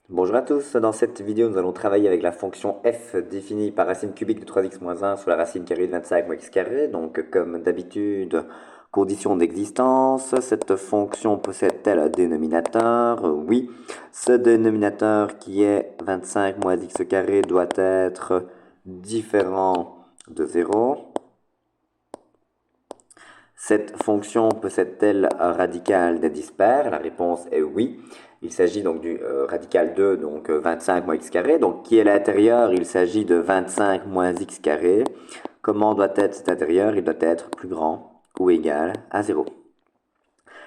Bonjour à tous, dans cette vidéo nous allons travailler avec la fonction f définie par racine cubique de 3x moins 1 sur la racine carrée de 25 moins x carré. Donc comme d'habitude, condition d'existence, cette fonction possède-t-elle un dénominateur? Oui. Ce dénominateur qui est 25 moins x carré doit être différent de 0. Cette fonction possède-t-elle un radical d'indice pair? La réponse est oui. Il s'agit donc du radical de 25 moins x carré. Donc qui est l'intérieur? Il s'agit de 25 moins x carré. Comment doit être cet intérieur? Il doit être plus grand ou égal à 0.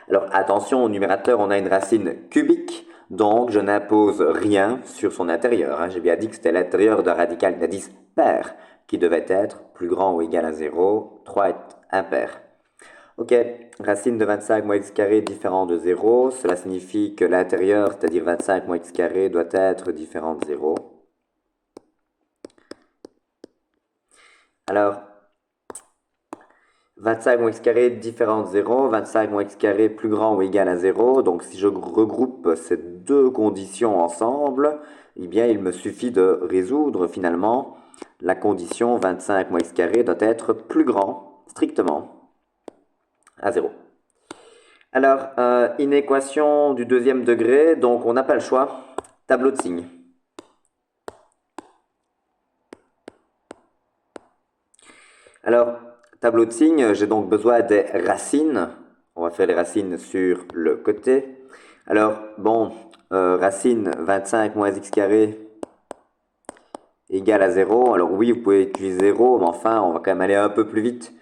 Alors attention, au numérateur, on a une racine cubique, donc je n'impose rien sur son intérieur. J'ai bien dit que c'était l'intérieur d'un radical d'indice pair qui devait être plus grand ou égal à 0. 3 est impair. Ok, racine de 25 moins x carré différent de 0, cela signifie que l'intérieur, c'est-à-dire 25 moins x carré, doit être différent de 0. Alors, 25 moins x carré différent de 0, 25 moins x carré plus grand ou égal à 0. Donc si je regroupe ces deux conditions ensemble, eh bien il me suffit de résoudre finalement la condition 25 moins x carré doit être plus grand, strictement, à 0. Alors, une équation du deuxième degré, donc on n'a pas le choix. Tableau de signes. Alors, tableau de signes, j'ai donc besoin des racines. On va faire les racines sur le côté. Alors, bon, racine 25 moins x carré égale à 0. Alors oui, vous pouvez utiliser 0, mais enfin, on va quand même aller un peu plus vite.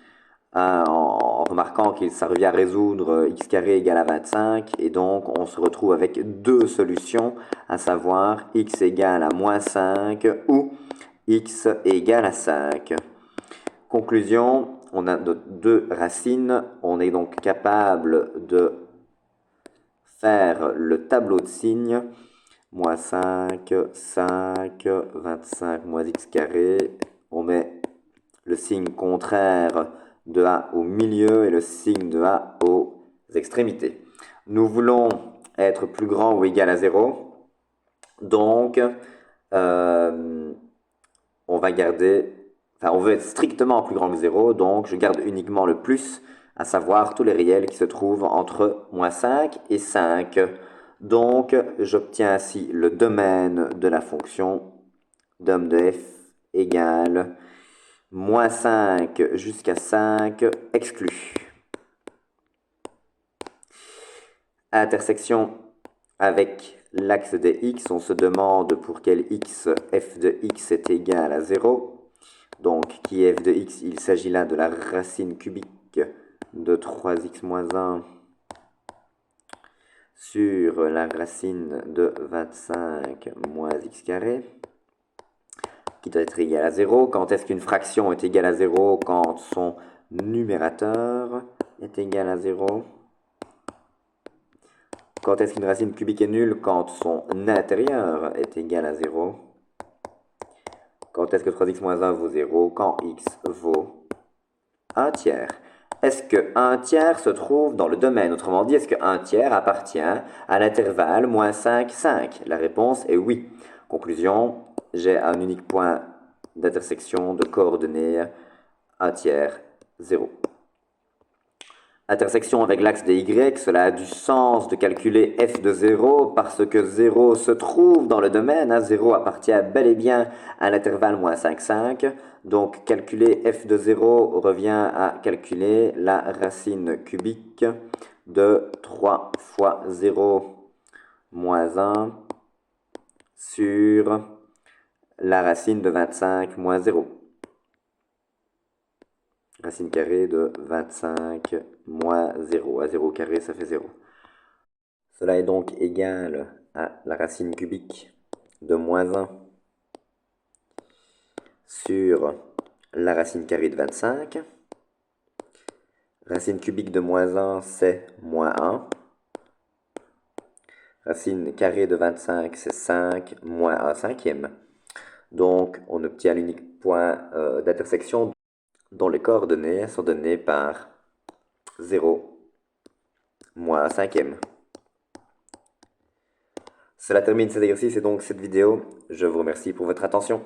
En remarquant que ça revient à résoudre x carré égale à 25, et donc on se retrouve avec deux solutions, à savoir x égale à moins 5 ou x égale à 5. Conclusion, on a nos deux racines, on est donc capable de faire le tableau de signes, moins 5, 5, 25 moins x carré, on met le signe contraire de A au milieu et le signe de A aux extrémités. Nous voulons être plus grand ou égal à 0. Donc, on va garder, enfin, on veut être strictement plus grand que 0. Donc, je garde uniquement le plus, à savoir tous les réels qui se trouvent entre moins 5 et 5. Donc, j'obtiens ainsi le domaine de la fonction dom de f égale moins 5 jusqu'à 5 exclu. Intersection avec l'axe des x, on se demande pour quel x f de x est égal à 0. Donc, qui est f de x? Il s'agit là de la racine cubique de 3x moins 1 sur la racine de 25 moins x carré, qui doit être égal à 0. Quand est-ce qu'une fraction est égale à 0? Quand son numérateur est égal à 0. Quand est-ce qu'une racine cubique est nulle? Quand son intérieur est égal à 0. Quand est-ce que 3x moins 1 vaut 0? Quand x vaut 1 tiers. Est-ce que 1 tiers se trouve dans le domaine? Autrement dit, est-ce que 1 tiers appartient à l'intervalle moins 5, 5? La réponse est oui. Conclusion, j'ai un unique point d'intersection de coordonnées 1 tiers, 0. Intersection avec l'axe des y, cela a du sens de calculer f de 0 parce que 0 se trouve dans le domaine. 0 appartient bel et bien à l'intervalle moins 5, 5. Donc calculer f de 0 revient à calculer la racine cubique de 3 fois 0 moins 1 sur la racine de 25 moins 0. Racine carrée de 25 moins 0. À 0 carré, ça fait 0. Cela est donc égal à la racine cubique de moins 1 sur la racine carrée de 25. Racine cubique de moins 1, c'est moins 1. Racine carrée de 25, c'est 5 moins 1 cinquième. Donc, on obtient l'unique point d'intersection dont les coordonnées sont données par 0 moins 1 cinquième. Cela termine cet exercice et donc cette vidéo. Je vous remercie pour votre attention.